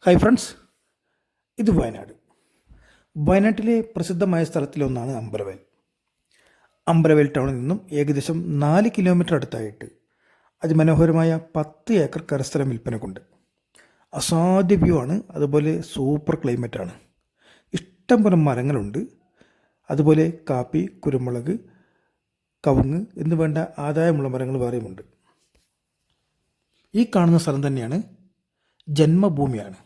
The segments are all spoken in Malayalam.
ഹായ് ഫ്രണ്ട്സ്, ഇത് വയനാട്. വയനാട്ടിലെ പ്രസിദ്ധമായ സ്ഥലത്തിലൊന്നാണ് അമ്പലവയൽ. അമ്പലവയൽ ടൗണിൽ നിന്നും ഏകദേശം 4 കിലോമീറ്റർ അടുത്തായിട്ട് അതിമനോഹരമായ 10 ഏക്കർ കരസ്ഥലം വിൽപ്പനക്കുണ്ട്. അസാധ്യ വ്യൂ ആണ്. അതുപോലെ സൂപ്പർ ക്ലൈമറ്റാണ്. ഇഷ്ടം പോലെ മരങ്ങളുണ്ട്. അതുപോലെ കാപ്പി, കുരുമുളക്, കവുങ്ങ് എന്ന് വേണ്ട ആദായമുള്ള മരങ്ങൾ വേറെയുമുണ്ട്. ഈ കാണുന്ന സ്ഥലം തന്നെയാണ് ജന്മഭൂമിയാണ്.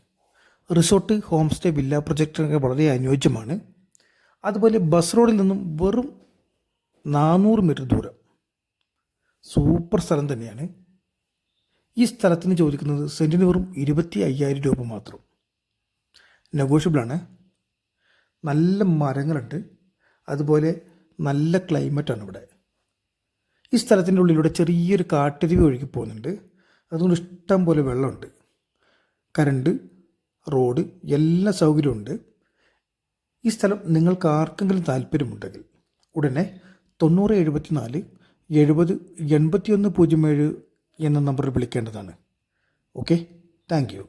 റിസോർട്ട്, ഹോം സ്റ്റേ, വില്ല പ്രൊജക്റ്റൊക്കെ വളരെ അനുയോജ്യമാണ്. അതുപോലെ ബസ് റോഡിൽ നിന്നും വെറും 400 മീറ്റർ ദൂരം. സൂപ്പർ സ്ഥലം തന്നെയാണ്. ഈ സ്ഥലത്തിന് ചോദിക്കുന്നത് സെൻറ്റിന് വെറും 25,000 രൂപ മാത്രം. നെഗോഷ്യബിളാണ്. നല്ല മരങ്ങളുണ്ട്. അതുപോലെ നല്ല ക്ലൈമറ്റാണ് ഇവിടെ. ഈ സ്ഥലത്തിൻ്റെ ഉള്ളിലൂടെ ചെറിയൊരു കാട്ടരുവി ഒഴുകി പോകുന്നുണ്ട്. അതുകൊണ്ട് ഇഷ്ടം പോലെ വെള്ളമുണ്ട്. കറണ്ട്, റോഡ്, എല്ലാ സൗകര്യമുണ്ട്. ഈ സ്ഥലം നിങ്ങൾക്ക് ആർക്കെങ്കിലും താല്പര്യമുണ്ടെങ്കിൽ ഉടനെ 9074 70 8107 എന്ന നമ്പറിൽ വിളിക്കേണ്ടതാണ്. Okay, thank you.